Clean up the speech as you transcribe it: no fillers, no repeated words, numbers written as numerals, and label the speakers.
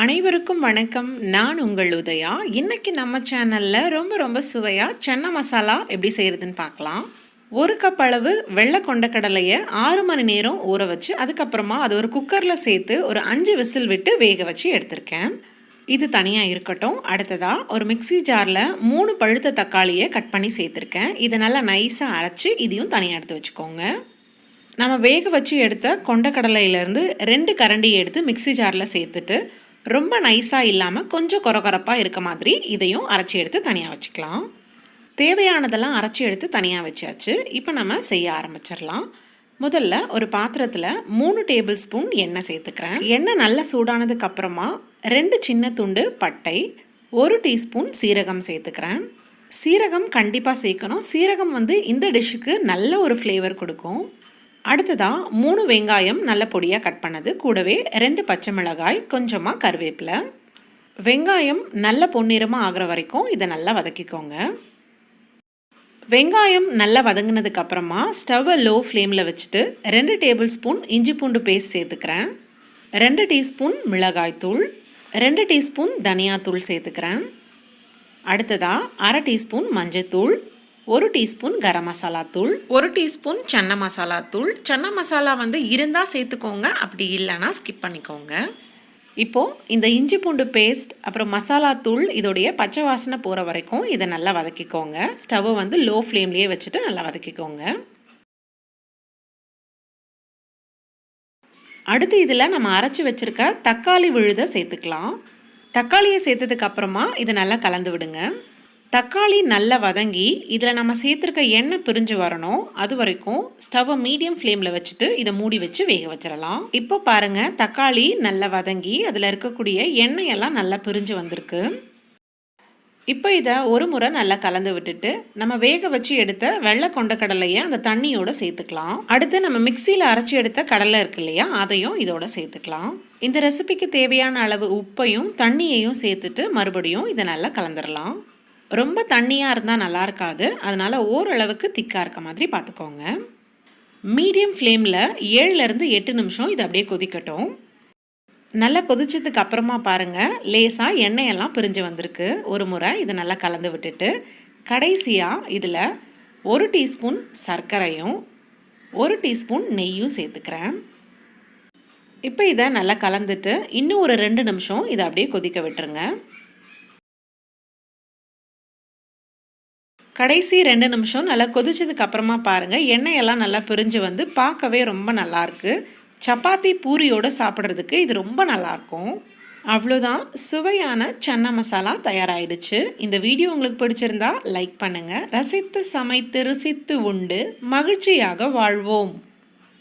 Speaker 1: அனைவருக்கும் வணக்கம். நான் உங்கள் உதயா. இன்னைக்கு நம்ம சேனல்ல ரொம்ப சுவையா சன்னா மசாலா எப்படி செய்யறதுன்னு பார்க்கலாம். 1 கப் அளவு வெள்ளை கொண்டக்கடலையை 6 மணி நேரம் ஊற வச்சு அதுக்கப்புறமா அது ஒரு குக்கரில் சேர்த்து ஒரு 5 விசில் விட்டு வேக வச்சு எடுத்திருக்கேன். இது தனியாக இருக்கட்டும். அடுத்ததா ஒரு மிக்ஸி ஜாரில் 3 பழுத்த தக்காளியை கட் பண்ணி சேர்த்துருக்கேன். இதை நல்லா நைஸாக அரைச்சி இதையும் தனியாக எடுத்து வச்சுக்கோங்க. நம்ம வேக வச்சு எடுத்த கொண்டக்கடலையிலேருந்து 2 கரண்டி எடுத்து மிக்ஸி ஜாரில் சேர்த்துட்டு ரொம்ப நைஸாக இல்லாமல் கொஞ்சம் கொரகொரப்பாக இருக்க மாதிரி இதையும் அரைச்சி எடுத்து தனியாக வச்சுக்கலாம். தேவையானதெல்லாம் அரைச்சி எடுத்து தனியாக வச்சாச்சு. இப்போ நம்ம செய்ய ஆரம்பிச்சிடலாம். முதல்ல ஒரு பாத்திரத்தில் 3 டேபிள் ஸ்பூன் எண்ணெய் சேர்த்துக்கிறேன். எண்ணெய் நல்லா சூடானதுக்கு அப்புறமா 2 சின்ன துண்டு பட்டை, 1 டீஸ்பூன் சீரகம் சேர்த்துக்கிறேன். சீரகம் கண்டிப்பாக சேர்க்கணும். சீரகம் இந்த டிஷ்ஷுக்கு நல்ல ஒரு ஃப்ளேவர் கொடுக்கும். அடுத்ததாக 3 வெங்காயம் நல்ல பொடியாக கட் பண்ணது, கூடவே 2 பச்சை மிளகாய், கொஞ்சமாக கருவேப்பிலை. வெங்காயம் நல்ல பொன்னிறமாக ஆகிற வரைக்கும் இதை நல்லா வதக்கிக்கோங்க. வெங்காயம் நல்லா வதங்கினதுக்கு அப்புறமா ஸ்டவ்வை லோ ஃப்ளேமில் வச்சுட்டு 2 டேபிள் ஸ்பூன் இஞ்சி பூண்டு பேஸ்ட் சேர்த்துக்கிறேன். 2 டீஸ்பூன் மிளகாய்த்தூள், 2 டீஸ்பூன் தனியாத்தூள் சேர்த்துக்கிறேன். அடுத்ததாக 1/2 டீஸ்பூன் மஞ்சத்தூள், 1 டீஸ்பூன் கரம் மசாலா தூள், 1 டீஸ்பூன் சன்னா மசாலா தூள். சன்னா மசாலா இருந்தால் சேர்த்துக்கோங்க, அப்படி இல்லைன்னா ஸ்கிப் பண்ணிக்கோங்க. இப்போது இந்த இஞ்சி பூண்டு பேஸ்ட் அப்புறம் மசாலா தூள் இதோடைய பச்சை வாசனை போகிற வரைக்கும் இதை நல்லா வதக்கிக்கோங்க. ஸ்டவ்வை லோ ஃப்ளேம்லேயே வச்சுட்டு நல்லா வதக்கிக்கோங்க. அடுத்து இதில் நம்ம அரைச்சி வச்சுருக்க தக்காளி விழுதை சேர்த்துக்கலாம். தக்காளியை சேர்த்ததுக்கு அப்புறமா இதை நல்லா கலந்து விடுங்க. தக்காளி நல்லா வதங்கி இதில் நம்ம சேர்த்துருக்க எண்ணெய் பிரிஞ்சு வரணும். அது வரைக்கும் ஸ்டவ்வை மீடியம் ஃப்ளேமில் வச்சுட்டு இதை மூடி வச்சு வேக வச்சிடலாம். இப்போ பாருங்கள், தக்காளி நல்லா வதங்கி அதில் இருக்கக்கூடிய எண்ணெய் எல்லாம் நல்லா பிரிஞ்சு வந்திருக்கு. இப்போ இதை ஒரு முறை நல்லா கலந்து விட்டுட்டு நம்ம வேக வச்சு எடுத்த வெள்ளை கொண்டக்கடலையை அந்த தண்ணியோடு சேர்த்துக்கலாம். அடுத்து நம்ம மிக்சியில் அரைச்சி எடுத்த கடலை இருக்கு இல்லையா, அதையும் இதோட சேர்த்துக்கலாம். இந்த ரெசிபிக்கு தேவையான அளவு உப்பையும் தண்ணியையும் சேர்த்துட்டு மறுபடியும் இதை நல்லா கலந்துடலாம். ரொம்ப தண்ணியாக இருந்தால் நல்லா இருக்காது, அதனால் ஓரளவுக்கு திக்காக இருக்க மாதிரி பார்த்துக்கோங்க. மீடியம் ஃப்ளேமில் 7லேருந்து 8 நிமிஷம் இது அப்படியே கொதிக்கட்டும். நல்லா கொதிச்சதுக்கு அப்புறமா பாருங்கள், லேசாக எண்ணெயெல்லாம் பிரிஞ்சு வந்திருக்கு. ஒரு முறை இதை நல்லா கலந்து விட்டுட்டு கடைசியாக இதில் 1 டீஸ்பூன் சர்க்கரையும் 1 டீஸ்பூன் நெய்யும் சேர்த்துக்கிறேன். இப்போ இதை நல்லா கலந்துட்டு இன்னும் ஒரு 2 நிமிஷம் இதை அப்படியே கொதிக்க விட்டுருங்க. கடைசி 2 நிமிஷம் நல்லா கொதிச்சதுக்கு அப்புறமா பாருங்கள், எண்ணெயெல்லாம் நல்லா பிரிஞ்சு பார்க்கவே ரொம்ப நல்லாயிருக்கு. சப்பாத்தி பூரியோடு சாப்பிட்றதுக்கு இது ரொம்ப நல்லாயிருக்கும். அவ்வளோதான், சுவையான சன்னா மசாலா தயாராகிடுச்சு. இந்த வீடியோ உங்களுக்கு பிடிச்சிருந்தா லைக் பண்ணுங்கள். ரசித்து சமைத்து ருசித்து உண்டு மகிழ்ச்சியாக வாழ்வோம்.